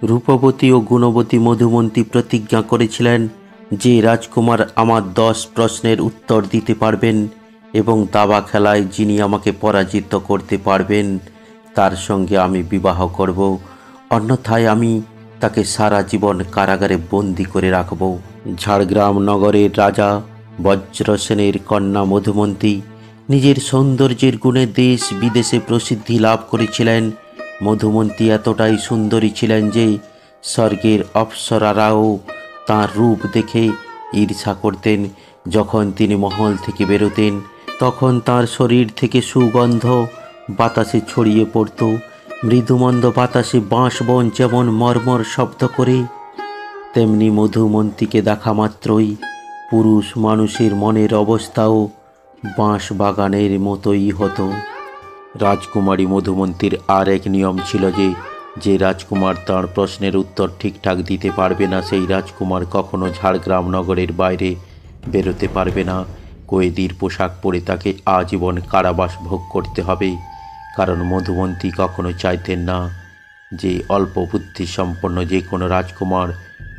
রূপবতী ও গুণবতী মধুমন্তী প্রতিজ্ঞা করেছিলেন যে রাজকুমার আমার 10 প্রশ্নের উত্তর দিতে পারবেন এবং দাবা খেলায় যিনি আমাকে পরাজিত করতে পারবেন তার সঙ্গে আমি বিবাহ করব, অন্যথায় আমি তাকে সারা জীবন কারাগারে বন্দি করে রাখব। ঝাড়গ্রাম নগরের রাজা বজ্রসেনের কন্যা মধুমন্তী নিজের সৌন্দর্যের গুণে দেশ বিদেশে প্রসিদ্ধি লাভ করেছিলেন। মধুমন্তী এতটাই সুন্দরী ছিলেন যে স্বর্গের অপ্সরারাও তাঁর রূপ দেখে ঈর্ষা করতেন। যখন তিনি মহল থেকে বেরোতেন তখন তাঁর শরীর থেকে সুগন্ধ বাতাসে ছড়িয়ে পড়ত। মৃদুমন্দ বাতাসে বাঁশবন যেমন মর্মর শব্দ করে, তেমনি মধুমন্তীকে দেখা মাত্রই পুরুষ মানুষের মনের অবস্থাও বাঁশ বাগানের মতোই হতো। রাজকুমারী মধুমন্তীর আর এক নিয়ম ছিল যে যে রাজকুমার তাঁর প্রশ্নের উত্তর ঠিকঠাক দিতে পারবে না সেই রাজকুমার কখনো ঝাড়গ্রাম নগরের বাইরে বেরোতে পারবে না। কয়েদির পোশাক পরে তাকে আজীবন কারাবাস ভোগ করতে হবে, কারণ মধুমন্তী কখনো চাইতেন না যে অল্প বুদ্ধি সম্পন্ন যে কোনো রাজকুমার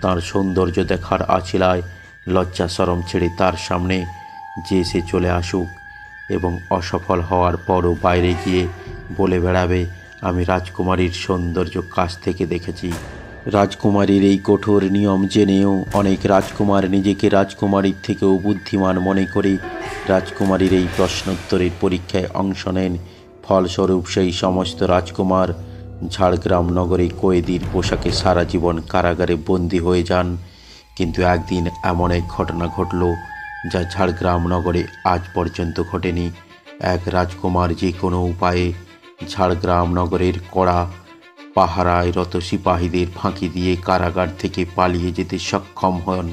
তাঁর সৌন্দর্য দেখার আছিলায় লজ্জা শরম ছেড়ে তার সামনে যে সে চলে আসুক এবং অসফল হওয়ার পরও বাইরে গিয়ে বলে বেড়াবে, আমি রাজকুমারীর সৌন্দর্য কাছ থেকে দেখেছি। রাজকুমারীর এই কঠোর নিয়ম জেনেও অনেক রাজকুমার নিজেকে রাজকুমারীর থেকেও বুদ্ধিমান মনে করে রাজকুমারীর এই প্রশ্নোত্তরের পরীক্ষায় অংশ নেন। ফলস্বরূপ সেই সমস্ত রাজকুমার ঝাড়গ্রাম নগরে কয়েদির পোশাকে সারা জীবন কারাগারে বন্দী হয়ে যান। কিন্তু একদিন এমন এক ঘটনা ঘটল যা ঝাড়গ্রাম নগরে আজ পর্যন্ত ঘটেনি। এক রাজকুমার যে কোনো উপায়ে ঝাড়গ্রাম নগরের কড়া পাহারায় রত সিপাহীদের ফাঁকি দিয়ে কারাগার থেকে পালিয়ে যেতে সক্ষম হন।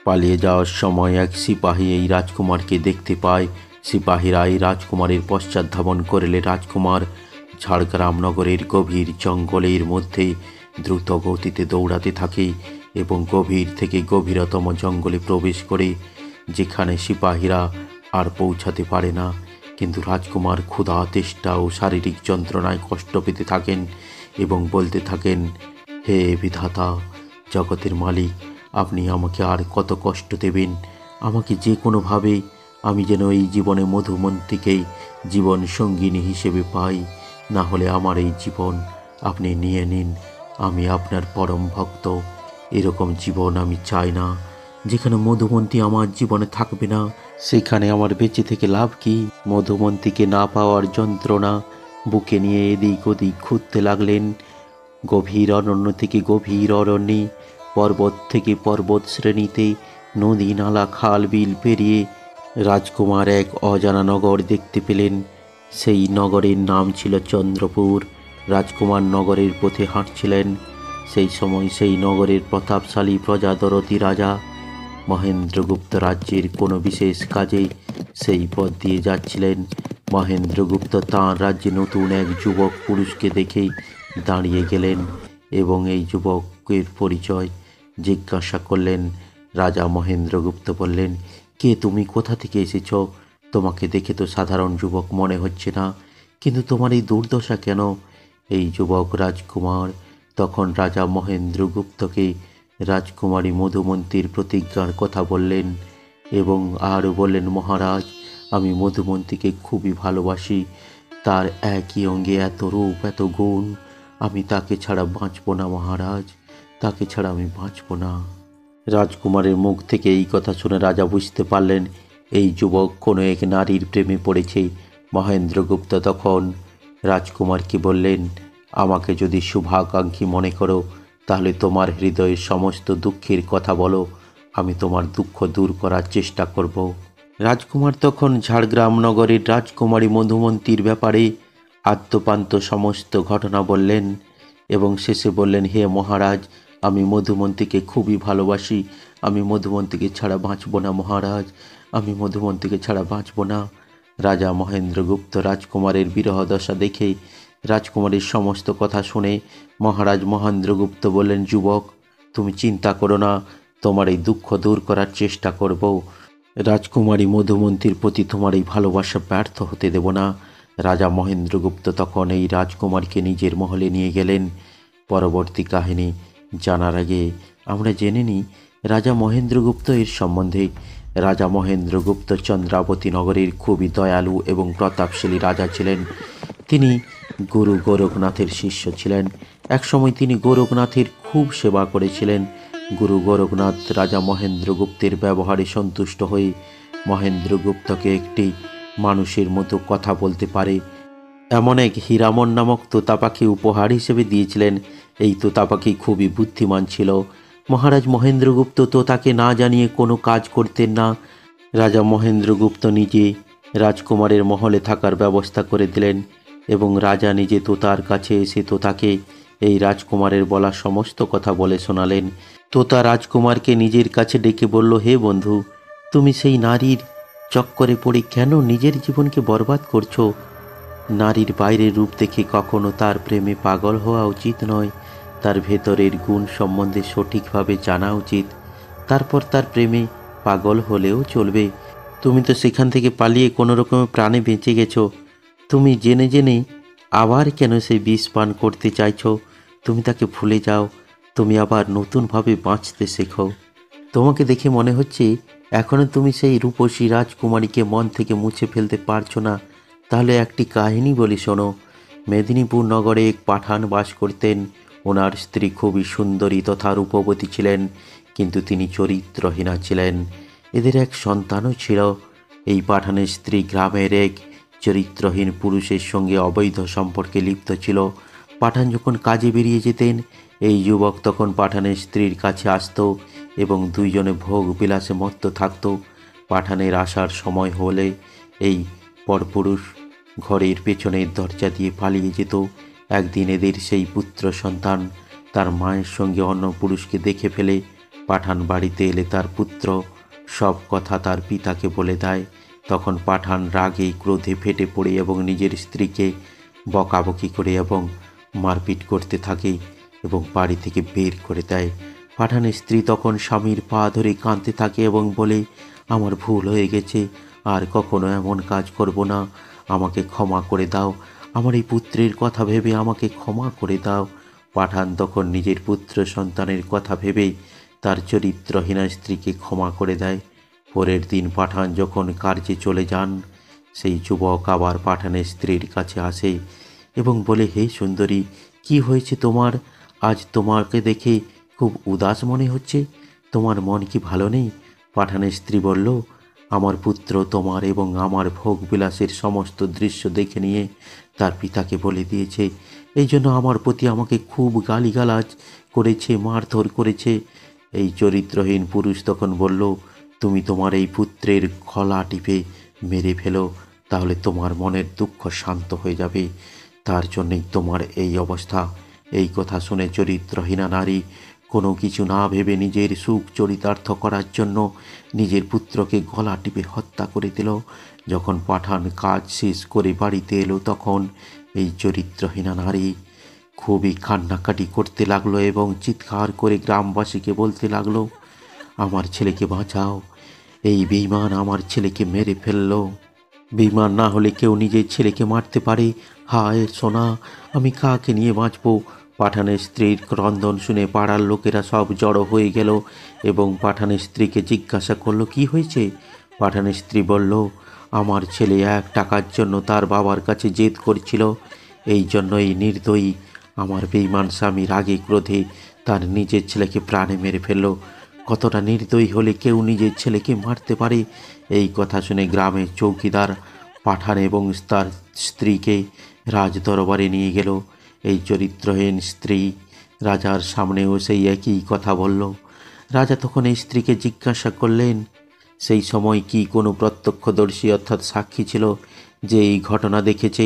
পালিয়ে যাওয়ার সময় এক সিপাহী এই রাজকুমারকে দেখতে পায়। সিপাহীরা এই রাজকুমারের পশ্চাৎধাবন করলে রাজকুমার ঝাড়গ্রাম নগরের গভীর জঙ্গলের মধ্যে দ্রুত গতিতে দৌড়াতে থাকে এবং গভীর থেকে গভীরতম জঙ্গলে প্রবেশ করে, যেখানে সিপাহীরা আর পৌঁছাতে পারে না। কিন্তু রাজকুমার ক্ষুধা তেষ্টা ও শারীরিক যন্ত্রণায় কষ্ট পেতে থাকেন এবং বলতে থাকেন, হে বিধাতা, জগতের মালিক, আপনি আমাকে আর কত কষ্ট দেবেন? আমাকে যে কোনোভাবে আমি যেন এই জীবনে মধুমন্তীকেই জীবন সঙ্গিনী হিসেবে পাই, না হলে আমার এই জীবন আপনি নিয়ে নিন। আমি আপনার পরম ভক্ত। এরকম জীবন আমি চাই না। যেখানে মধুমন্তী আমার জীবনে থাকবে না সেখানে আমার বেঁচে থেকে লাভ কি? মধুমন্তীকে না পাওয়ার যন্ত্রণা বুকে নিয়ে এদিক ওদিক ঘুরতে লাগলেন। গভীর অরণ্য থেকে গভীর অরণ্যে, পর্বত থেকে পর্বত শ্রেণীতে, নদী নালা খাল বিল পেরিয়ে রাজকুমার এক অজানা নগর দেখতে পেলেন। সেই নগরের নাম ছিল চন্দ্রপুর। রাজকুমার নগরের পথে হাঁটছিলেন। সেই সময় সেই নগরের প্রতাপশালী প্রজাদরতি রাজা মহেন্দ্রগুপ্ত রাজ্যের কোনো বিশেষ কাজে সেই পথ দিয়ে যাচ্ছিলেন। মহেন্দ্রগুপ্ত তাঁর রাজ্যে নতুন এক যুবক পুরুষকে দেখে দাঁড়িয়ে গেলেন এবং এই যুবকের পরিচয় জিজ্ঞাসা করলেন। রাজা মহেন্দ্রগুপ্ত বললেন, কে তুমি? কোথা থেকে এসেছ? তোমাকে দেখে তো সাধারণ যুবক মনে হচ্ছে না, কিন্তু তোমার এই দুর্দশা কেন? এই যুবক রাজকুমার তখন রাজা মহেন্দ্রগুপ্তকে রাজকুমারী মধুমন্তীর প্রতিজ্ঞার কথা বললেন এবং আরও বললেন, মহারাজ, আমি মধুমন্তীকে খুবই ভালোবাসি। তার একই অঙ্গে এত রূপ, এত গুণ, আমি তাকে ছাড়া বাঁচব না মহারাজ, তাকে ছাড়া আমি বাঁচব না। রাজকুমারের মুখ থেকে এই কথা শুনে রাজা বুঝতে পারলেন এই যুবক কোনো এক নারীর প্রেমে পড়েছে। মহেন্দ্রগুপ্ত তখন রাজকুমারকে বললেন, আমাকে যদি শুভাকাঙ্ক্ষী মনে করো তাহলে তোমার হৃদয়ের সমস্ত দুঃখের কথা বলো, আমি তোমার দুঃখ দূর করার চেষ্টা করব। রাজকুমার তখন ঝাড়গ্রাম নগরের রাজকুমারী মধুমন্তীর ব্যাপারে আদ্যোপান্ত সমস্ত ঘটনা বললেন এবং শেষে বললেন, হে মহারাজ, আমি মধুমন্তীকে খুবই ভালোবাসি। আমি মধুমন্তীকে ছাড়া বাঁচব না মহারাজ, আমি মধুমন্তীকে ছাড়া বাঁচব না। রাজা মহেন্দ্রগুপ্ত রাজকুমারের বিরহ দশা দেখে রাজকুমারীর সমস্ত কথা শুনে মহারাজ মহেন্দ্রগুপ্ত বললেন, যুবক, তুমি চিন্তা করো না, তোমার এই দুঃখ দূর করার চেষ্টা করব। রাজকুমারী মধুমন্তীর প্রতি তোমার এই ভালোবাসা ব্যর্থ হতে দেব না। রাজা মহেন্দ্রগুপ্ত তখন এই রাজকুমারীকে নিজের মহলে নিয়ে গেলেন। পরবর্তী কাহিনী জানার আগে আমরা জেনে নিই রাজা মহেন্দ্রগুপ্ত এর সম্বন্ধে। রাজা মহেন্দ্রগুপ্ত চন্দ্রাবতী নগরের খুবই দয়ালু এবং প্রতাপশালী রাজা ছিলেন। তিনি গুরু গোরখনাথের শিষ্য ছিলেন। একসময় তিনি গোরখনাথের খুব সেবা করেছিলেন। গুরু গোরখনাথ রাজা মহেন্দ্রগুপ্তের ব্যবহারে সন্তুষ্ট হয়ে মহেন্দ্রগুপ্তকে একটি মানুষের মতো কথা বলতে পারে এমন এক হীরামন নামক তোতা পাখি উপহার হিসেবে দিয়েছিলেন। এই তোতা পাখি খুবই বুদ্ধিমান ছিল। মহারাজ মহেন্দ্রগুপ্ত তোতাকে না জানিয়ে কোনো কাজ করতেন না। রাজা মহেন্দ্রগুপ্ত নিজে রাজকুমারের মহলে থাকার ব্যবস্থা করে দিলেন এবং রাজা নিজে তোতার কাছে এসে তোতাকে এই রাজকুমারের বলা সমস্ত কথা বলে শোনালেন। তোতা রাজকুমারকে নিজের কাছে ডেকে বলল, হে বন্ধু, তুমি সেই নারীর চক্করে পড়ে কেন নিজের জীবনকে বরবাদ করছো? নারীর বাইরের রূপ দেখে কখনো তার প্রেমে পাগল হওয়া উচিত নয়। তার ভেতরের গুণ সম্বন্ধে সঠিকভাবে জানা উচিত, তারপর তার প্রেমে পাগল হলেও চলবে। তুমি তো সেখান থেকে পালিয়ে কোনো রকমে প্রাণে বেঁচে গেছো। তুমি জেনে জেনে আবার কেন সেই বিষ পান করতে চাইছো? তুমি তাকে ভুলে যাও, তুমি আবার নতুনভাবে বাঁচতে শেখো। তোমাকে দেখে মনে হচ্ছে এখনও তুমি সেই রূপসী রাজকুমারীকে মন থেকে মুছে ফেলতে পারছো না। তাহলে একটি কাহিনী বলি শোনো। মেদিনীপুর নগরে এক পাঠান বাস করতেন। ওনার স্ত্রী খুবই সুন্দরী তথা রূপবতী ছিলেন, কিন্তু তিনি চরিত্রহীনা ছিলেন। এদের এক সন্তানও ছিল। এই পাঠানের স্ত্রী গ্রামের এক চরিত্রহীন পুরুষের সঙ্গে অবৈধ সম্পর্কে লিপ্ত ছিল। পাঠান যখন কাজে বেরিয়ে যেতেন, এই যুবক তখন পাঠানের স্ত্রীর কাছে আসত এবং দুইজনে ভোগ বিলাসে মত্ত থাকত। পাঠানের আসার সময় হলে এই পরপুরুষ ঘরের পেছনের দরজা দিয়ে পালিয়ে যেত। একদিন এদের সেই পুত্র সন্তান তার মায়ের সঙ্গে অন্য পুরুষকে দেখে ফেলে। পাঠান বাড়িতে এলে তার পুত্র সব কথা তার পিতাকে বলে দেয়। তখন পাঠান রাগে ক্রোধে ফেটে পড়ে এবং নিজের স্ত্রীকে বকাবকি করে এবং মারপিট করতে থাকে এবং বাড়ি থেকে বের করে দেয়। পাঠানের স্ত্রী তখন স্বামীর পা ধরে কাঁদতে থাকে এবং বলে, আমার ভুল হয়ে গেছে, আর কখনো এমন কাজ করব না, আমাকে ক্ষমা করে দাও, আমার এই পুত্রের কথা ভেবে আমাকে ক্ষমা করে দাও। পাঠান তখন নিজের পুত্র সন্তানের কথা ভেবে তার চরিত্রহীনা স্ত্রীকে ক্ষমা করে দেয়। পরের দিন পাঠান যখন কার্যে চলে যান, সেই যুবক আবার পাঠানের স্ত্রীর কাছে আসে এবং বলে, হে সুন্দরী, কি হয়েছে তোমার? আজ তোমাকে দেখে খুব উদাস মনে হচ্ছে, তোমার মন কি ভালো নেই? পাঠানের স্ত্রী বলল, আমার পুত্র তোমার এবং আমার ভোগবিলাসের সমস্ত দৃশ্য দেখে নিয়ে তার পিতাকে বলে দিয়েছে। এই জন্য আমার প্রতি আমাকে খুব গালিগালাজ করেছে, মারধর করেছে। এই চরিত্রহীন পুরুষ তখন বলল, তুমি তোমার এই পুত্রের গলা টিপে মেরে ফেলো, তাহলে তোমার মনের দুঃখ শান্ত হয়ে যাবে। তার জন্যই তোমার এই অবস্থা। এই কথা শুনে চরিত্রহীনা নারী কোনো কিছু না ভেবে নিজের সুখ চরিতার্থ করার জন্য নিজের পুত্রকে গলা টিপে হত্যা করে দিল। যখন পাঠান কাজ শেষ করে বাড়িতে এলো, তখন এই চরিত্রহীনা নারী খুবই কান্নাকাটি করতে লাগলো এবং চিৎকার করে গ্রামবাসীকে বলতে লাগলো, আমার ছেলেকে বাঁচাও, এই বেঈমান আমার ছেলেকে মেরে ফেললো। বেঈমান না হলে কেউ নিজের ছেলেকে মারতে পারে। হায় সোনা, আমি কাকে নিয়ে বাঁচবো? পাঠানের স্ত্রীর ক্রন্দন শুনে পাড়ার লোকেরা সব জড়ো হয়ে গেল এবং পাঠানের স্ত্রীকে জিজ্ঞাসা করলো, কি হয়েছে? পাঠানের স্ত্রী বলল, আমার ছেলে 1 টাকার জন্য তার বাবার কাছে জেদ করছিল, এই জন্য এই নির্দয়ী আমার বেঈমান স্বামী রাগে ক্রোধে তার নিজের ছেলেকে প্রাণে মেরে ফেলল। কতটা নির্দয়ী হলে কেউ নিজের ছেলেকে মারতে পারে? এই কথা শুনে গ্রামের চৌকিদার পাঠান এবং তার স্ত্রীকে রাজ দরবারে নিয়ে গেল। এই চরিত্রহীন স্ত্রী রাজার সামনেও সেই একই কথা বলল। রাজা তখন এই স্ত্রীকে জিজ্ঞাসা করলেন, সেই সময় কি কোনো প্রত্যক্ষদর্শী অর্থাৎ সাক্ষী ছিল যে এই ঘটনা দেখেছে?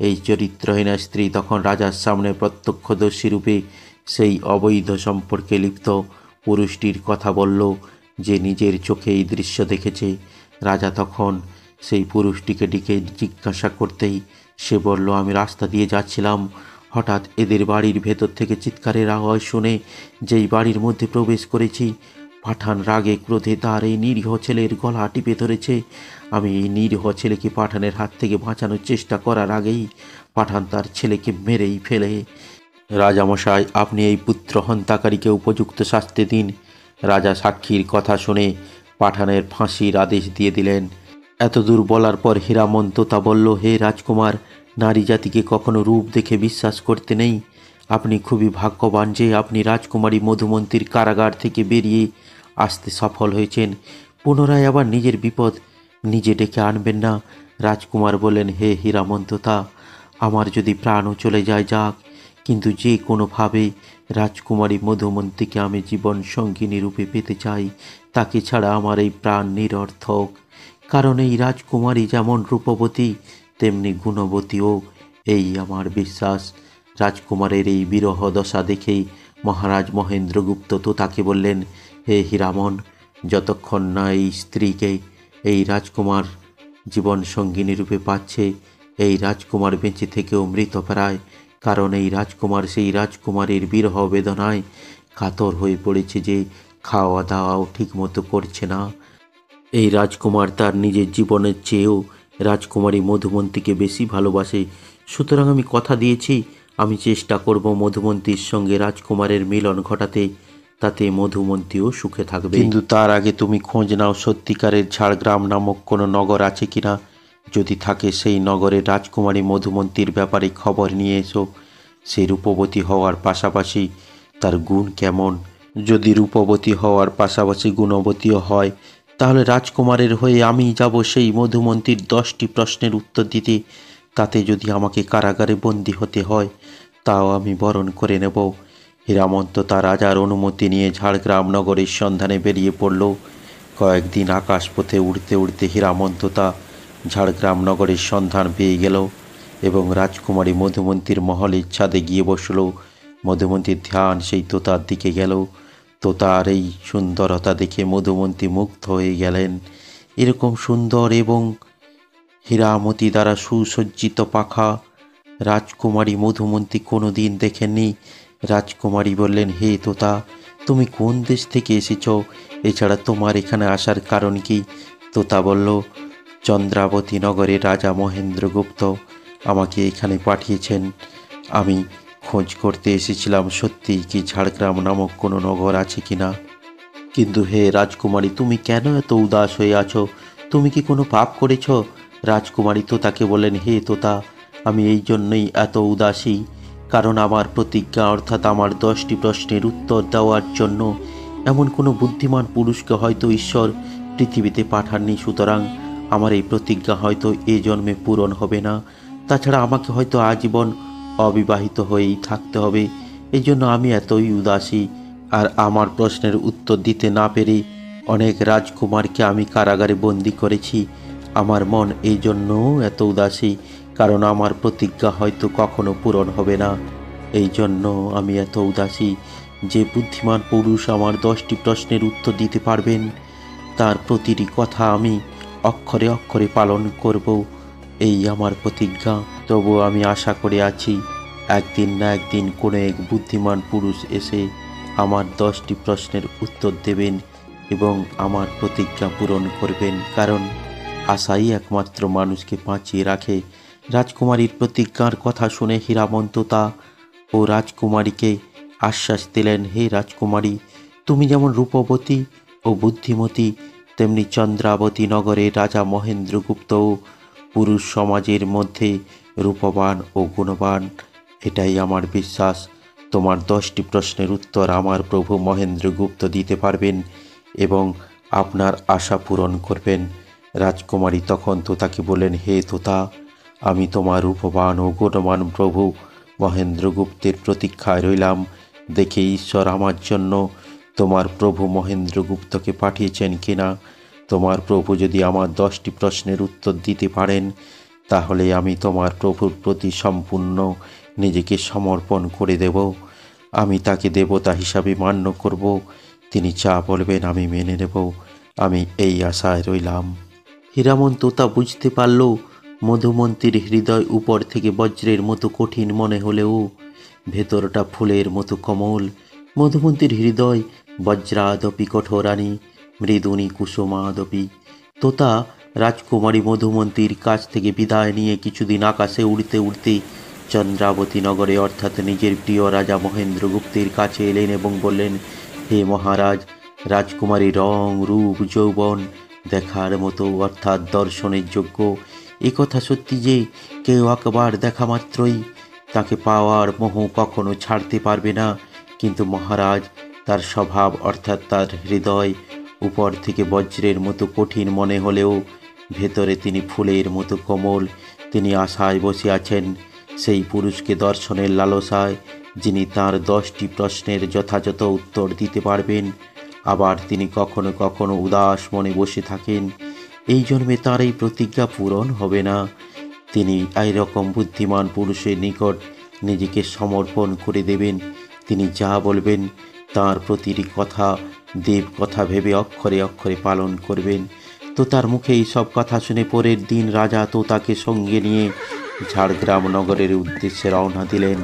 এই চরিত্রহীনা স্ত্রী তখন রাজার সামনে প্রত্যক্ষদর্শী রূপে সেই অবৈধ সম্পর্কে লিপ্ত পুরুষটির কথা বলল, যে নিজের চোখে এই দৃশ্য দেখেছে। রাজা তখন সেই পুরুষটিকে ডেকে জিজ্ঞাসা করতেই সে বলল, আমি রাস্তা দিয়ে যাচ্ছিলাম, হঠাৎ এদের বাড়ির ভেতর থেকে চিৎকারের আওয়াজ শুনে যেই বাড়ির মধ্যে প্রবেশ করেছি, পাঠান রাগে ক্রোধে তার এই নিরীহ ছেলের গলা টিপে ধরেছে। আমি এই নিরীহ ছেলেকে পাঠানের হাত থেকে বাঁচানোর চেষ্টা করার আগেই পাঠান তার ছেলেকে মেরেই ফেলে রাজামশাই, আপনি এই পুত্র হন্তাকারীকে উপযুক্ত শাস্তি দিন। রাজা সাক্ষীর কথা শুনে পাঠানের ফাঁসির আদেশ দিয়ে দিলেন। এতদূর বলার পর হীরামন তোতা বলল, হে রাজকুমার, নারী জাতিকে কখনো রূপ দেখে বিশ্বাস করতে নেই। আপনি খুবই ভাগ্যবান যে আপনি রাজকুমারী মধুমন্তীর কারাগার থেকে বেরিয়ে আসতে সফল হয়েছেন। পুনরায় আবার নিজের বিপদ নিজে ডেকে আনবেন না। রাজকুমার বললেন, হে হীরামন তোতা, আমার যদি প্রাণও চলে যায় যাক, কিন্তু যে কোনোভাবে রাজকুমারী মধুমন্তীকে আমি জীবন সঙ্গিনী রূপে পেতে চাই। তাকে ছাড়া আমার এই প্রাণ নিরর্থক। কারণ এই রাজকুমারী যেমন রূপবতী তেমনি গুণবতীও, এই আমার বিশ্বাস। রাজকুমারের এই বিরহ দশা দেখেই মহারাজ মহেন্দ্রগুপ্ত তোতাকে বললেন, হে হীরামন, যতক্ষণ না এই স্ত্রীকে এই রাজকুমার জীবন সঙ্গিনী রূপে পাচ্ছে, এই রাজকুমার বেঁচে থেকেও মৃতপ্রায়। কারণ এই রাজকুমার সেই রাজকুমারীর বিরহ বেদনায় কাতর হয়ে পড়েছে যে খাওয়া দাওয়াও ঠিকমতো করছে না। এই রাজকুমার তার নিজের জীবনের চেয়েও রাজকুমারী মধুমন্তীকে বেশি ভালোবাসে। সুতরাং আমি কথা দিয়েছি, আমি চেষ্টা করব মধুমন্তীর সঙ্গে রাজকুমারের মিলন ঘটাতে, তাতে মধুমন্তীও সুখে থাকবে। কিন্তু তার আগে তুমি খোঁজ নাও সত্যিকারের ঝাড়গ্রাম নামক কোনো নগর আছে কিনা। যদি থাকে সেই নগরের রাজকুমারী মধুমন্তীর ব্যাপারে খবর নিয়ে এসো। সে রূপবতী হওয়ার পাশাপাশি তার গুণ কেমন। যদি রূপবতী হওয়ার পাশাপাশি গুণবতীও হয়, তাহলে রাজকুমারের হয়ে আমি যাব সেই মধুমন্তীর 10টি প্রশ্নের উত্তর দিতে। তাতে যদি আমাকে কারাগারে বন্দী হতে হয়, তাও আমি বরণ করে নেব। হীরামন্ত তার রাজার অনুমতি নিয়ে ঝাড়গ্রাম নগরের সন্ধানে বেরিয়ে পড়ল। কয়েকদিন আকাশপথে উড়তে উড়তে হীরামন্ত তা ঝাড়গ্রাম নগরের সন্ধান পেয়ে গেল এবং রাজকুমারী মধুমন্তীর মহলের ছাদে গিয়ে বসল। মধুমন্তীর ধ্যান সেই তোতার দিকে গেল। তোতার এই সুন্দরতা দেখে মধুমন্তী মুগ্ধ হয়ে গেলেন। এরকম সুন্দর এবং হীরামতি দ্বারা সুসজ্জিত পাখা রাজকুমারী মধুমন্তী কোনো দিন দেখেননি। রাজকুমারী বললেন, হে তোতা, তুমি কোন দেশ থেকে এসেছ? এছাড়া তোমার এখানে আসার কারণ কি? তোতা বলল, চন্দ্রাবতী নগরে রাজা মহেন্দ্রগুপ্ত আমাকে এখানে পাঠিয়েছেন। আমি খোঁজ করতে এসেছিলাম সত্যিই কি ঝাড়গ্রাম নামক কোনো নগর আছে কিনা। কিন্তু হে রাজকুমারী, তুমি কেন এত উদাস হয়ে আছো? তুমি কি কোনো পাপ করেছ? রাজকুমারী তোতাকে বললেন, হে তোতা, আমি এই জন্যই এত উদাসী, কারণ আমার প্রতিজ্ঞা, অর্থাৎ আমার 10টি প্রশ্নের উত্তর দেওয়ার জন্য এমন কোনো বুদ্ধিমান পুরুষকে হয়তো ঈশ্বর পৃথিবীতে পাঠাননি। সুতরাং আমার এই প্রতিজ্ঞা হয়তো এ জন্মে পূরণ হবে না। তাছাড়া আমাকে হয়তো আজীবন অবিবাহিত হয়েই থাকতে হবে। এই জন্য আমি এতই উদাসী। আর আমার প্রশ্নের উত্তর দিতে না পেরে অনেক রাজকুমারকে আমি কারাগারে বন্দি করেছি। আমার মন এই জন্যও এত উদাসী, কারণ আমার প্রতিজ্ঞা হয়তো কখনো পূরণ হবে না। এই জন্য আমি এত উদাসী। যে বুদ্ধিমান পুরুষ আমার 10টি প্রশ্নের উত্তর দিতে পারবেন, তার প্রতিটি কথা আমি অক্ষরে অক্ষরে পালন করব, এই আমার প্রতিজ্ঞা। তবু আমি আশা করে আছি, একদিন না একদিন কোনো এক বুদ্ধিমান পুরুষ এসে আমার 10টি প্রশ্নের উত্তর দেবেন এবং আমার প্রতিজ্ঞা পূরণ করবেন, কারণ আশাই একমাত্র মানুষকে বাঁচিয়ে রাখে। রাজকুমারীর প্রতিজ্ঞার কথা শুনে হীরামন্ত তা ও রাজকুমারীকে আশ্বাস দিলেন, হে রাজকুমারী, তুমি যেমন রূপবতী ও বুদ্ধিমতী, তেমনি চন্দ্রাবতী নগরের রাজা মহেন্দ্রগুপ্ত পুরুষ সমাজের মধ্যে রূপবান ও গুণবান। এটাই আমার বিশ্বাস। তোমার 10টি প্রশ্নের উত্তর আমার প্রভু মহেন্দ্রগুপ্ত দিতে পারবেন এবং আপনার আশা পূরণ করবেন। রাজকুমারী তখন তোতাকে বললেন, হে তোতা, আমি তোমার রূপবান ও গুণবান প্রভু মহেন্দ্রগুপ্তের প্রতীক্ষায় রইলাম। দেখে ঈশ্বর আমার জন্য তোমার প্রভু মহেন্দ্রগুপ্তকে পাঠিয়েছেন কিনা। তোমার প্রভু যদি আমার 10টি প্রশ্নের উত্তর দিতে পারেন, তাহলে আমি তোমার প্রভুর প্রতি সম্পূর্ণ নিজেকে সমর্পণ করে দেব। আমি তাকে দেবতা হিসাবে মান্য করব। তিনি যা বলবেন আমি মেনে নেব। আমি এই আশায় রইলাম। হীরামন তোতা বুঝতে পারল মধুমন্তীর হৃদয় উপর থেকে বজ্রের মতো কঠিন মনে হলেও ভেতরটা ফুলের মতো কোমল। মধুমন্তীর হৃদয় বজ্রাদপি কঠোরানি মৃদুনি কুসুমাদপি। তোতা রাজকুমারী মধুমন্তীর কাছ থেকে বিদায় নিয়ে কিছুদিন আকাশে উড়তে উড়তে চন্দ্রাবতী নগরে অর্থাৎ নিজের প্রিয় রাজা মহেন্দ্রগুপ্তের কাছে এলেন এবং বললেন, হে মহারাজ, রাজকুমারী রং রূপ যৌবন দেখার মতো অর্থাৎ দর্শনের যোগ্য। কথা সত্যি যে কেউ একবার দেখা মাত্রই তাকে পাওয়ার মোহ কখনো ছাড়তে পারবে না, কিন্তু মহারাজ, তার স্বভাব অর্থাৎ তার হৃদয় উপর থেকে বজ্রের মতো কঠিন মনে হলেও ভেতরে তিনি ফুলের মতো কোমল। তিনি আশায় বসে আছেন সেই পুরুষকে দর্শনের লালসায়, যিনি তার 10টি প্রশ্নের যথাযথ উত্তর দিতে পারবেন। আবার তিনি কখনো কখনো উদাস মনে বসে থাকেন, এই জন্মে তার এই প্রতিজ্ঞা পূরণ হবে না। তিনি এইরকম বুদ্ধিমান পুরুষের নিকট নিজেকে সমর্পণ করে দেবেন। তিনি যা বলবেন তার প্রতিটি কথা দেব কথা ভেবে অক্ষরে অক্ষরে পালন করবেন। তো তার মুখে এই সব কথা শুনে পরের দিন রাজা তোতাকে সঙ্গে নিয়ে ঝাড়গ্রাম নগরের উদ্দেশ্যে রওনা দিলেন।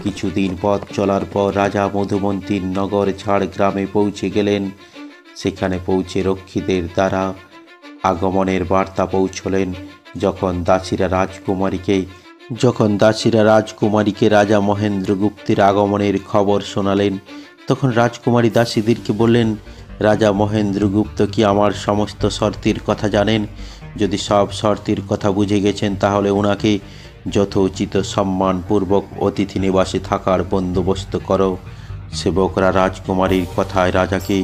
কিছুদিন পথ চলার পর রাজা মধুমন্তীর নগর ঝাড়গ্রামে পৌঁছে গেলেন। সেখানে পৌঁছে রক্ষীদের দ্বারা আগমনের বার্তা পৌঁছলেন। যখন দাসীরা রাজকুমারীকে রাজা মহেন্দ্রগুপ্তের আগমনের খবর শোনালেন, তখন রাজকুমারী দাসীদেরকে বললেন, রাজা মহেন্দ্রগুপ্ত কি আমার সমস্ত শর্তের কথা জানেন? যদি সব শর্তের কথা বুঝে গেছেন তাহলে ওনাকে যথোচিত সম্মানপূর্বক অতিথি নিবাসে থাকার বন্দোবস্ত করো। সেবকরা রাজকুমারীর কথায় রাজাকে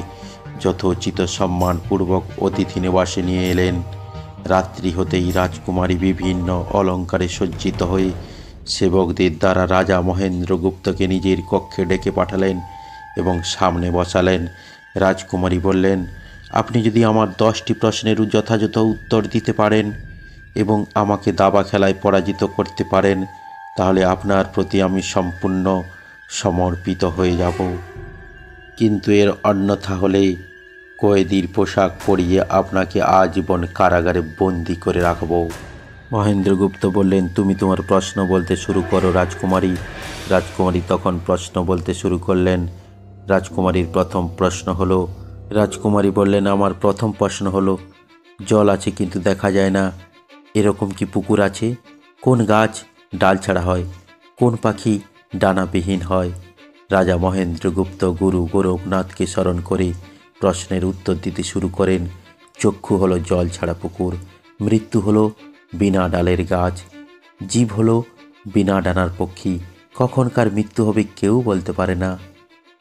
যথোচিত সম্মানপূর্বক অতিথি নিবাসে নিয়ে এলেন। রাত্রি হতেই রাজকুমারী বিভিন্ন অলঙ্কারে সজ্জিত হয়ে সেবকদের দ্বারা রাজা মহেন্দ্রগুপ্তকে নিজের কক্ষে ডেকে পাঠালেন এবং সামনে বসালেন। রাজকুমারী বললেন, আপনি যদি আমার 10টি প্রশ্নের যথাযথ উত্তর দিতে পারেন এবং আমাকে দাবা খেলায় পরাজিত করতে পারেন, তাহলে আপনার প্রতি আমি সম্পূর্ণ সমর্পিত হয়ে যাব। কিন্তু এর অন্যথা হলে কয়েদির পোশাক পরিয়ে আপনাকে আজীবন কারাগারে বন্দি করে রাখব। মহেন্দ্রগুপ্ত বললেন, তুমি তোমার প্রশ্ন বলতে শুরু করো রাজকুমারী। রাজকুমারী তখন প্রশ্ন বলতে শুরু করলেন। রাজকুমারীর প্রথম প্রশ্ন হলো, রাজকুমারী বললেন, আমার প্রথম প্রশ্ন হলো, জল আছে কিন্তু দেখা যায় না, এরকম কি পুকুর আছে? কোন গাছ ডাল ছাড়া হয়? কোন পাখি ডানাবিহীন হয়? রাজা মহেন্দ্রগুপ্ত গুরু গোরখনাথকে স্মরণ করে প্রশ্নের উত্তর দিতে শুরু করেন। চক্ষু হলো জল ছাড়া পুকুর, মৃত্যু হলো বিনা ডালের গাছ, জীব হলো বিনা ডানার পক্ষী। কখনকার মৃত্যু হবে কেউ বলতে পারে না।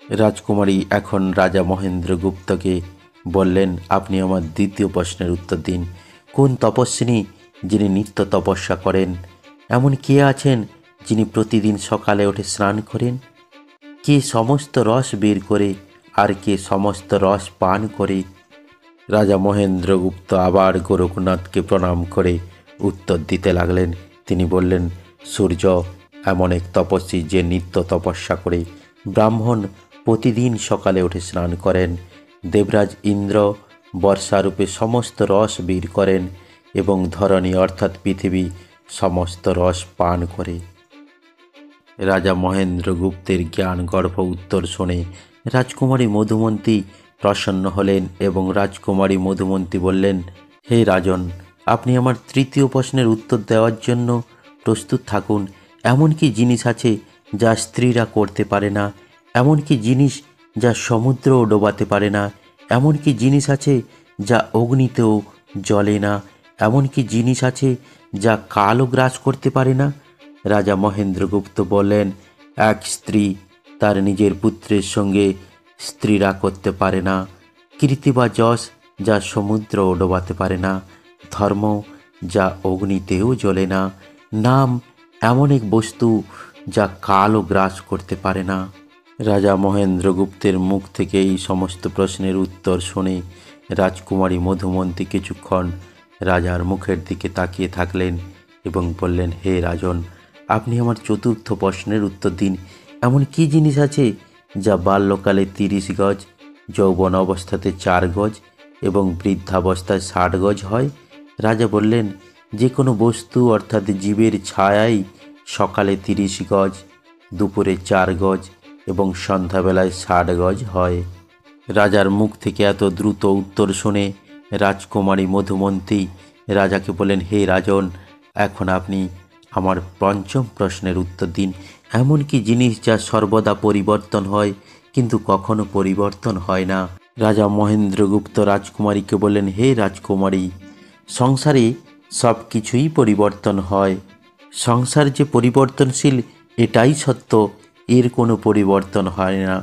রাজকুমারী এখন রাজা মহেন্দ্রগুপ্তকে বললেন, আপনি আমার দ্বিতীয় প্রশ্নের উত্তর দিন। কোন তপস্বিনী যিনি নিত্য তপস্যা করেন? এমন কে আছেন যিনি প্রতিদিন সকালে উঠে স্নান করেন? কে সমস্ত রস বের করে আর কে সমস্ত রস পান করে? রাজা মহেন্দ্রগুপ্ত আবার গোরখনাথকে প্রণাম করে উত্তর দিতে লাগলেন। তিনি বললেন, সূর্য এমন এক তপস্বী যে নিত্য তপস্যা করে। ব্রাহ্মণ প্রতিদিন সকালে উঠে স্নান করেন। দেবরাজ ইন্দ্র বর্ষারূপে সমস্ত রস বের করেন এবং ধরণী অর্থাৎ পৃথিবী সমস্ত রস পান করে। রাজা মহেন্দ্রগুপ্তের জ্ঞানগর্ভ উত্তর শুনে রাজকুমারী মধুমন্তী প্রসন্ন হলেন এবং রাজকুমারী মধুমন্তী বললেন, হে রাজন, আপনি আমার তৃতীয় প্রশ্নের উত্তর দেওয়ার জন্য প্রস্তুত থাকুন। এমন কি জিনিস আছে যা স্ত্রীরা করতে পারে না? এমন কি জিনিস যা সমুদ্রও ডোবাতে পারে না? এমন কি জিনিস আছে যা অগ্নিতেও জ্বলে না? এমন কি জিনিস আছে যা কালও গ্রাস করতে পারে না? রাজা মহেন্দ্রগুপ্ত বললেন, এক স্ত্রী তার নিজের পুত্রের সঙ্গে স্ত্রীরা করতে পারে না। কীর্তি বা যশ যা সমুদ্রও ডোবাতে পারে না। ধর্ম যা অগ্নিতেও জ্বলে না। নাম এমন এক বস্তু যা কালও গ্রাস করতে পারে না। রাজা মহেন্দ্রগুপ্তের মুখ থেকে এই সমস্ত প্রশ্নের উত্তর শুনে রাজকুমারী মধুমন্তী কিছুক্ষণ রাজার মুখের দিকে তাকিয়ে থাকলেন এবং বললেন, হে রাজন, আপনি আমার চতুর্থ প্রশ্নের উত্তর দিন। এমন কি জিনিস আছে যা বাল্যকালে 30 গজ, যৌবন অবস্থাতে 4 গজ এবং বৃদ্ধাবস্থায় 60 গজ হয়? রাজা বললেন, যে কোনো বস্তু অর্থাৎ জীবের ছায়াই সকালে 30 গজ, দুপুরে 4 গজ এবং সন্ধ্যাবেলায় 60 গজ হয়। রাজার মুখ থেকে এত দ্রুত উত্তর শুনে রাজকুমারী মধুমন্তী রাজাকে বলেন, হে রাজন, এখন আপনি আমার পঞ্চম প্রশ্নের উত্তর দিন। এমন কি জিনিস যা সর্বদা পরিবর্তন হয় কিন্তু কখনো পরিবর্তন হয় না? রাজা মহেন্দ্রগুপ্ত রাজকুমারীকে বললেন, হে রাজকুমারী, সংসারে সব কিছুই পরিবর্তন হয়। সংসার যে পরিবর্তনশীল এটাই সত্য, এর কোনো পরিবর্তন হয় না।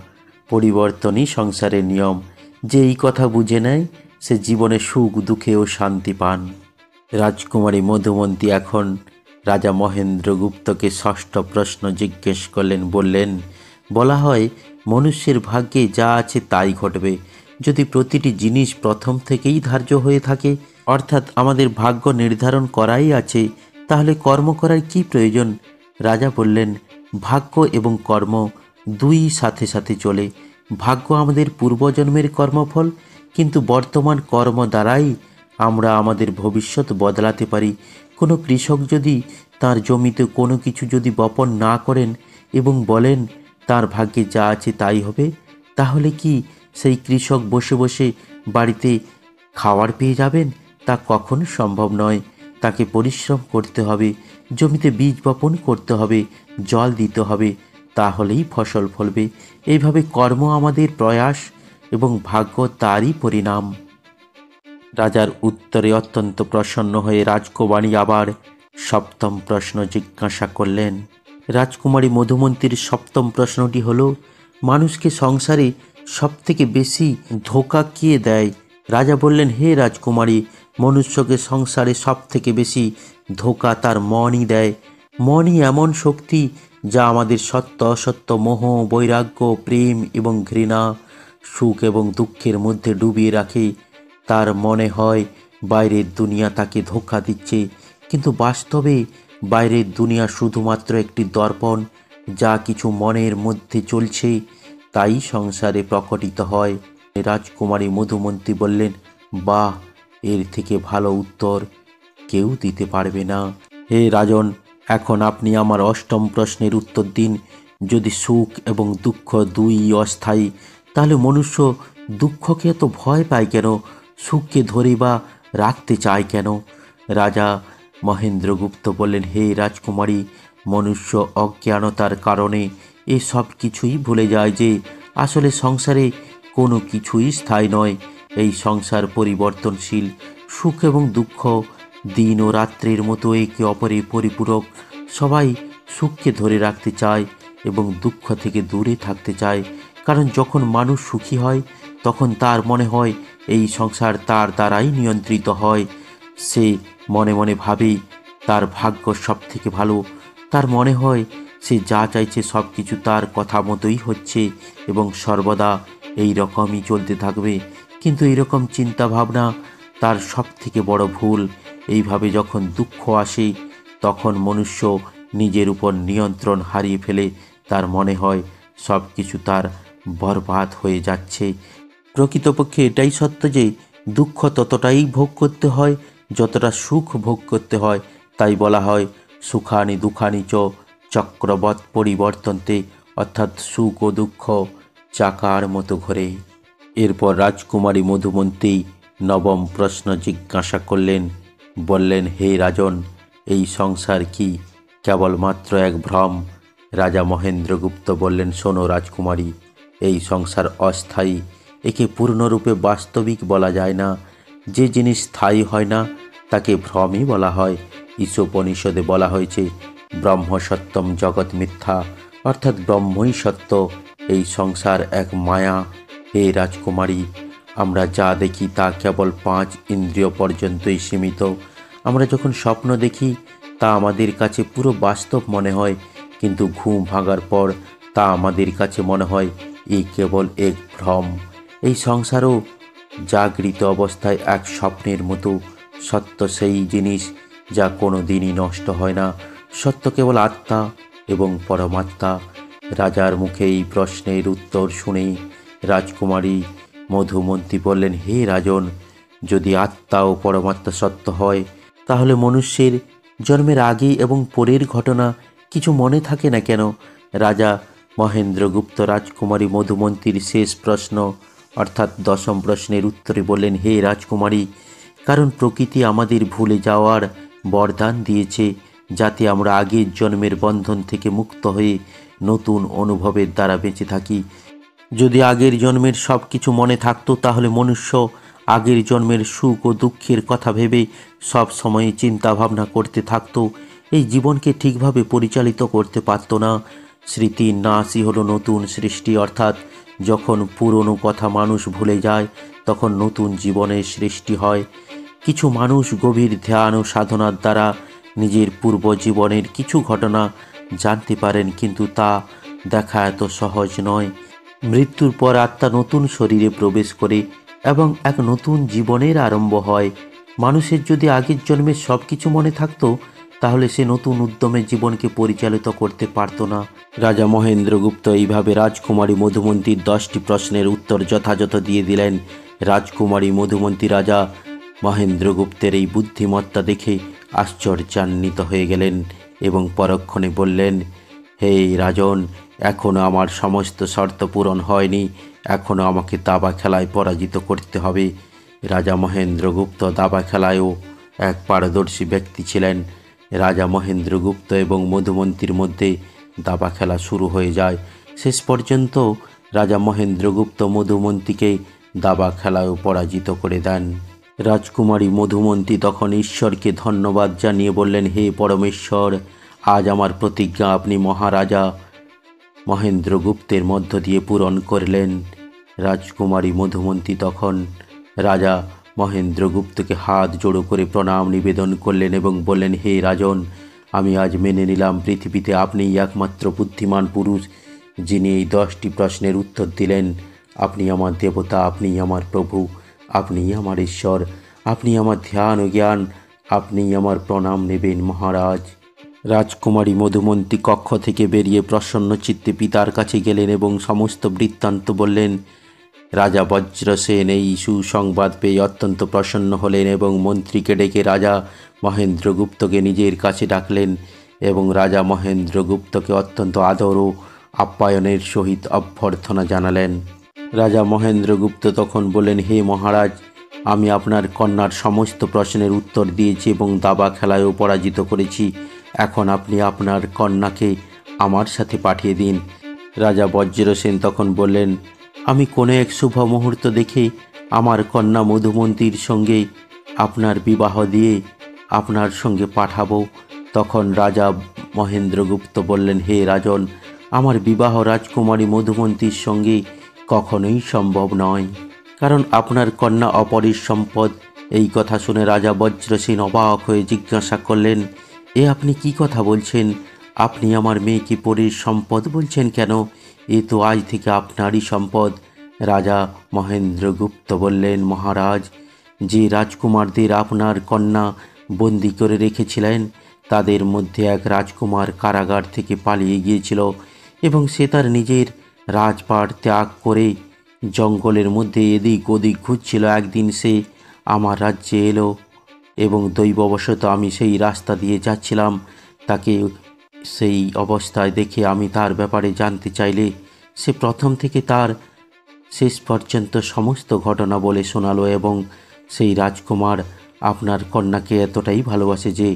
পরিবর্তনই সংসারের নিয়ম। যে এই কথা বুঝে নেয় সে জীবনে সুখ দুঃখে ও শান্তি পান। রাজকুমারী মধুমন্তী এখন রাজা মহেন্দ্রগুপ্তকে ষষ্ঠ প্রশ্ন জিজ্ঞেস করলেন। বললেন, বলা হয় মনুষ্যের ভাগ্যে যা আছে তাই ঘটবে। যদি প্রতিটি জিনিস প্রথম থেকেই ধার্য হয়ে থাকে, অর্থাৎ আমাদের ভাগ্য নির্ধারণ করাই আছে, তাহলে কর্ম করার কি প্রয়োজন? রাজা বললেন, ভাগ্য এবং কর্ম দুই সাথে সাথে চলে। ভাগ্য আমাদের পূর্বজন্মের কর্মফল, কিন্তু বর্তমান কর্ম দ্বারাই আমরা আমাদের ভবিষ্যৎ বদলাতে পারি। কোনো কৃষক যদি তার জমিতে কোনো কিছু যদি বপন না করেন এবং বলেন তার ভাগ্যে যা আছে তাই হবে, তাহলে কি সেই কৃষক বসে বসে বাড়িতে খাওয়ার পেয়ে যাবেন? তা কখনো সম্ভব নয়। তাকে পরিশ্রম করতে হবে, জমিতে বীজ বপন করতে হবে, জল দিতে হবে, তাহলেই ফসল ফলবে। এইভাবে কর্ম আমাদের প্রয়াস এবং ভাগ্য তারই পরিণাম। রাজার উত্তরে অত্যন্ত প্রসন্ন হয়ে রাজকুমারী আবার সপ্তম প্রশ্ন জিজ্ঞাসা করলেন। রাজকুমারী মধুমন্তীর সপ্তম প্রশ্নটি হল, মানুষকে সংসারে সবথেকে বেশি ধোঁকা কে দেয়? রাজা বললেন, হে রাজকুমারী, মনুষ্যকে সংসারে সবথেকে বেশি ধোঁকা তার মনই দেয়। মনই এমন শক্তি যা আমাদের সত্য অসত্য, মোহ, বৈরাগ্য, প্রেম এবং ঘৃণা, সুখ এবং দুঃখের মধ্যে ডুবিয়ে রাখে। তার মনে হয় বাইরের দুনিয়া তাকে ধোঁকা দিচ্ছে, কিন্তু বাস্তবে বাইরের দুনিয়া শুধুমাত্র একটি দর্পণ। যা কিছু মনের মধ্যে চলছে তাই সংসারে প্রকটিত হয়। রাজকুমারী মধুমন্তী বললেন, বাহ, এর থেকে ভালো উত্তর কেউ দিতে পারবে না। হে রাজন, এখন আপনি আমার অষ্টম প্রশ্নের উত্তর দিন। যদি সুখ এবং দুঃখ দুই অস্থায়ী, তাহলে মনুষ্য দুঃখকে এত ভয় পায় কেন? সুখকে ধরে বা রাখতে চায় কেন? রাজা মহেন্দ্রগুপ্ত বললেন, হে রাজকুমারী, মনুষ্য অজ্ঞানতার কারণে এ সব কিছুই ভুলে যায় যে আসলে সংসারে কোনো কিছুই স্থায়ী নয়। এই সংসার পরিবর্তনশীল। সুখ এবং দুঃখ দিন ও রাত্রির মতো একে অপরে পরিপূরক। সবাই সুখকে ধরে রাখতে চায় এবং দুঃখ থেকে দূরে থাকতে চায়, কারণ যখন মানুষ সুখী হয় তখন তার মনে হয় এই সংসার তার দ্বারাই নিয়ন্ত্রিত হয়। সে মনে মনে ভাবে তার ভাগ্য সব থেকে ভালো। তার মনে হয় সে যা চাইছে সব কিছু তার কথা মতোই হচ্ছে এবং সর্বদা এই রকমই চলতে থাকবে। কিন্তু এইরকম চিন্তা ভাবনা তার সব থেকে বড় ভুল। এইভাবে যখন দুঃখ আসে তখন মনুষ্য নিজের উপর নিয়ন্ত্রণ হারিয়ে ফেলে। তার মনে হয় সব কিছু তার বরবাদ হয়ে যাচ্ছে। প্রকৃতপক্ষে এটাই সত্য যে দুঃখ ততটাই ভোগ করতে হয় যতটা সুখ ভোগ করতে হয়। তাই বলা হয়, সুখানি দুঃখানি চ চক্রবৎ পরিবর্তন্তে, অর্থাৎ সুখ ও দুঃখ চাকার মতো ঘোরে। এরপর রাজকুমারী মধুমন্তী নবম প্রশ্ন জিজ্ঞাসা করলেন। বললেন, হে রাজন, এই সংসার কি কেবলমাত্র এক ভ্রম? রাজা মহেন্দ্রগুপ্ত বললেন, শোনো রাজকুমারী, এই সংসার অস্থায়ী। একে পূর্ণরূপে বাস্তবিক বলা যায় না। যে জিনিস স্থায়ী হয় না তাকে ভ্রমই বলা হয়। ঈশোপনিষদে বলা হয়েছে, ব্রহ্ম সত্যম জগৎ মিথ্যা, অর্থাৎ ব্রহ্মই সত্য, এই সংসার এক মায়া। হে রাজকুমারী, আমরা যা দেখি তা কেবল 5 ইন্দ্রিয় পর্যন্তই সীমিত। আমরা যখন স্বপ্ন দেখি তা আমাদের কাছে পুরো বাস্তব মনে হয়, কিন্তু ঘুম ভাঙার পর তা আমাদের কাছে মনে হয় এই কেবল এক ভ্রম। এই সংসারও জাগৃত অবস্থায় এক স্বপ্নের মতো। সত্য সেই জিনিস যা কোনো দিনই নষ্ট হয় না। সত্য কেবল আত্মা এবং পরমাত্মা। রাজার মুখে এই প্রশ্নের উত্তর শুনে রাজকুমারী মধুমন্তী বললেন, হে রাজন, যদি আত্মা ও পরমাত্মা সত্য হয় তাহলে মনুষ্যের জন্মের আগে এবং পরের ঘটনা কিছু মনে থাকে না কেন? রাজা মহেন্দ্রগুপ্ত রাজকুমারী মধুমন্তীর শেষ প্রশ্ন অর্থাৎ দশম প্রশ্নের উত্তরে বললেন, হে রাজকুমারী, কারণ প্রকৃতি আমাদের ভুলে যাওয়ার বরদান দিয়েছে। যাতে আমরা আগের জন্মের বন্ধন থেকে মুক্ত হয়ে নতুন অনুভবের দ্বারা বেঁচে থাকি। যদি আগের জন্মের সব কিছু মনে থাকতো তাহলে মনুষ্য আগের জন্মের সুখ ও দুঃখের কথা ভেবে সব সময় চিন্তা ভাবনা করতে থাকতো, এই জীবনকে ঠিকভাবে পরিচালিত করতে পারত না। স্মৃতির নাশই হলো নতুন সৃষ্টি, অর্থাৎ যখন পুরনো কথা মানুষ ভুলে যায় তখন নতুন জীবনের সৃষ্টি হয়। কিছু মানুষ গভীর ধ্যান ও সাধনার দ্বারা নিজের পূর্ব জীবনের কিছু ঘটনা জানতে পারেন, কিন্তু তা দেখা এত সহজ নয়। মৃত্যুর পর আত্মা নতুন শরীরে প্রবেশ করে এবং এক নতুন জীবনের আরম্ভ হয়। মানুষের যদি আগের জন্মের সব কিছু মনে থাকতো তাহলে সে নতুন উদ্যমে জীবনকে পরিচালিত করতে পারত না। রাজা মহেন্দ্রগুপ্ত এইভাবে রাজকুমারী মধুমন্তীর 10টি প্রশ্নের উত্তর যথাযথ দিয়ে দিলেন। রাজকুমারী মধুমন্তী রাজা মহেন্দ্রগুপ্তের এই বুদ্ধিমত্তা দেখে আশ্চর্যান্বিত হয়ে গেলেন এবং পরক্ষণে বললেন, হে রাজন, এখনও আমার সমস্ত শর্ত পূরণ হয়নি, এখনও আমাকে দাবা খেলায় পরাজিত করতে হবে। রাজা মহেন্দ্রগুপ্ত দাবা খেলায়ও এক পারদর্শী ব্যক্তি ছিলেন। রাজা মহেন্দ্রগুপ্ত এবং মধুমন্তীর মধ্যে দাবা খেলা শুরু হয়ে যায়। শেষ পর্যন্ত রাজা মহেন্দ্রগুপ্ত মধুমন্তীকে দাবা খেলায়ও পরাজিত করে দেন। রাজকুমারী মধুমন্তী তখন ঈশ্বরকে ধন্যবাদ জানিয়ে বললেন, হে পরমেশ্বর, আজ আমার প্রতিজ্ঞা আপনি মহারাজা মহেন্দ্রগুপ্তের মধ্য দিয়ে পূরণ করলেন। রাজকুমারী মধুমন্তী তখন রাজা মহেন্দ্রগুপ্তকে হাত জোড়ো করে প্রণাম নিবেদন করলেন এবং বললেন, হে রাজন, আমি আজ মেনে নিলাম পৃথিবীতে আপনিই একমাত্র বুদ্ধিমান পুরুষ যিনি এই 10টি প্রশ্নের উত্তর দিলেন। আপনি আমার দেবতা, আপনিই আমার প্রভু, আপনিই আমার ঈশ্বর, আপনি আমার ধ্যান ও জ্ঞান, আপনিই আমার প্রণাম নেবেন মহারাজ। রাজকুমারী মধুমন্তী কক্ষ থেকে বেরিয়ে প্রসন্ন চিত্তে পিতার কাছে গেলেন এবং সমস্ত বৃত্তান্ত বললেন। রাজা বজ্রসেন এই সুসংবাদ পেয়ে অত্যন্ত প্রসন্ন হলেন এবং মন্ত্রীকে ডেকে রাজা মহেন্দ্রগুপ্তকে নিজের কাছে ডাকলেন এবং রাজা মহেন্দ্রগুপ্তকে অত্যন্ত আদর ও আপ্যায়নের সহিত অভ্যর্থনা জানালেন। রাজা মহেন্দ্রগুপ্ত তখন বললেন, হে মহারাজ, আমি আপনার কন্যার সমস্ত প্রশ্নের উত্তর দিয়েছি এবং দাবা খেলায়ও পরাজিত করেছি। এখন আপনি আপনার কন্যাকে আমার সাথে পাঠিয়ে দিন। রাজা বজ্রসেন তখন বললেন, আমি কোনো এক শুভ মুহূর্ত দেখে আমার কন্যা মধুমন্তীর সঙ্গে আপনার বিবাহ দিয়ে আপনার সঙ্গে পাঠাবো। তখন রাজা মহেন্দ্রগুপ্ত বললেন, হে রাজন, আমার বিবাহ রাজকুমারী মধুমন্তীর সঙ্গে কখনোই সম্ভব নয়, কারণ আপনার কন্যা অপরের সম্পদ। এই কথা শুনে রাজা বজ্রসেন অবাক হয়ে জিজ্ঞাসা করলেন, এ আপনি কি কথা বলছেন? আপনি আমার মেয়েকে পরের সম্পদ বলছেন কেন? এ তো আজ থেকে আপনারই সম্পদ। রাজা মহেন্দ্রগুপ্ত বললেন, মহারাজ, যে রাজকুমারদের আপনার কন্যা বন্দি করে রেখেছিলেন তাদের মধ্যে এক রাজকুমার কারাগার থেকে পালিয়ে গিয়েছিল এবং সে তার নিজের রাজপাট ত্যাগ করে জঙ্গলের মধ্যে এদিক ওদিক ঘুরছিল। একদিন সে আমার রাজ্যে এলো এবং দৈববশত আমি সেই রাস্তা দিয়ে যাচ্ছিলাম। তাকে সেই অবস্থায় দেখে আমি তার ব্যাপারে জানতে চাইলে সে প্রথম থেকে তার শেষ পর্যন্ত সমস্ত ঘটনা বলে শোনালো এবং সেই রাজকুমার আপনার কন্যাকে এতটাই ভালোবাসে যে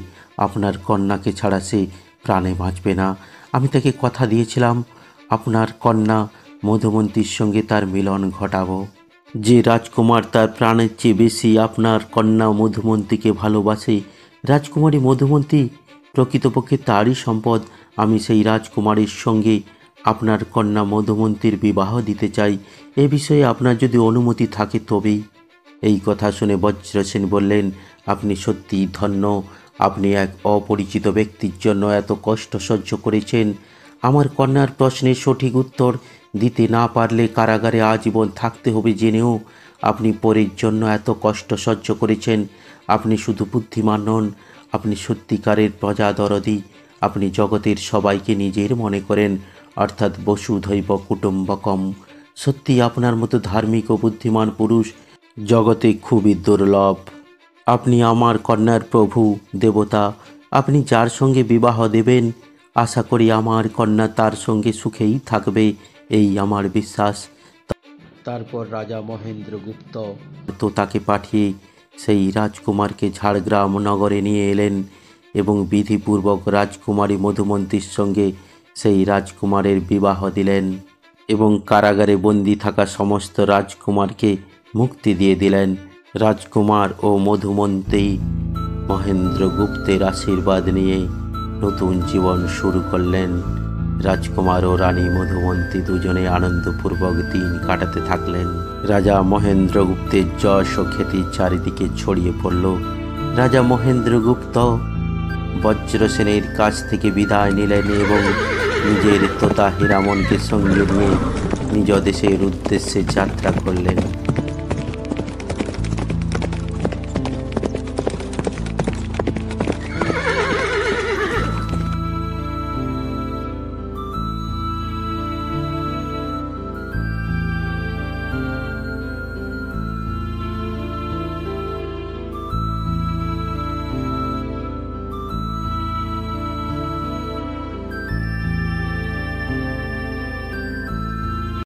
আপনার কন্যাকে ছাড়া সে প্রাণে বাঁচবে না। আমি তাকে কথা দিয়েছিলাম আপনার কন্যা মধুমন্তীর সঙ্গে তার মিলন ঘটাবো। যে রাজকুমার তার প্রাণের চেয়ে বেশি আপনার কন্যা মধুমন্তীকে ভালোবাসে, রাজকুমারী মধুমন্তী প্রকৃতপক্ষে তারই সম্পদ। আমি সেই রাজকুমারীর সঙ্গে আপনার কন্যা মধুমন্তীর বিবাহ দিতে চাই। এ বিষয়ে আপনার যদি অনুমতি থাকে তবেই। এই কথা শুনে বজ্রসেন বললেন, আপনি সত্যিই ধন্য। আপনি এক অপরিচিত ব্যক্তির জন্য এত কষ্ট সহ্য করেছেন। আমার কন্যার প্রশ্নের সঠিক উত্তর দিতে না পারলে কারাগারে আজীবন থাকতে হবে জেনেও আপনি পরের জন্য এত কষ্ট সহ্য করেছেন। আপনি শুধু বুদ্ধিমান নন, আপনি সত্যিকারের প্রজাদরদি। আপনি জগতের সবাইকে নিজের মনে করেন, অর্থাৎ বসুধৈব কুটুম্বকম। সত্যি আপনার মতো ধার্মিক ও বুদ্ধিমান পুরুষ জগতে খুবই দুর্লভ। আপনি আমার কন্যার প্রভু, দেবতা। আপনি যার সঙ্গে বিবাহ দেবেন আশা করি আমার কন্যা তার সঙ্গে সুখেই থাকবে, এই আমার বিশ্বাস। তারপর রাজা মহেন্দ্রগুপ্ত তো তাকে পাঠিয়ে সেই রাজকুমারকে ঝাড়গ্রাম নগরে নিয়ে এলেন এবং বিধিপূর্বক রাজকুমারী মধুমন্তীর সঙ্গে সেই রাজকুমারের বিবাহ দিলেন এবং কারাগারে বন্দী থাকা সমস্ত রাজকুমারকে মুক্তি দিয়ে দিলেন। রাজকুমার ও মধুমন্তী মহেন্দ্রগুপ্তের আশীর্বাদ নিয়ে নতুন জীবন শুরু করলেন। রাজকুমার ও রানী মধুমন্তী দুজনে আনন্দপূর্বক দিন কাটাতে থাকলেন। রাজা মহেন্দ্রগুপ্তের যশ ও খ্যাতি চারিদিকে ছড়িয়ে পড়ল। রাজা মহেন্দ্রগুপ্ত বজ্রসেনের কাছ থেকে বিদায় নিলেন এবং নিজের তোতা হীরামনকে সঙ্গে নিয়ে নিজ দেশের উদ্দেশ্যে যাত্রা করলেন।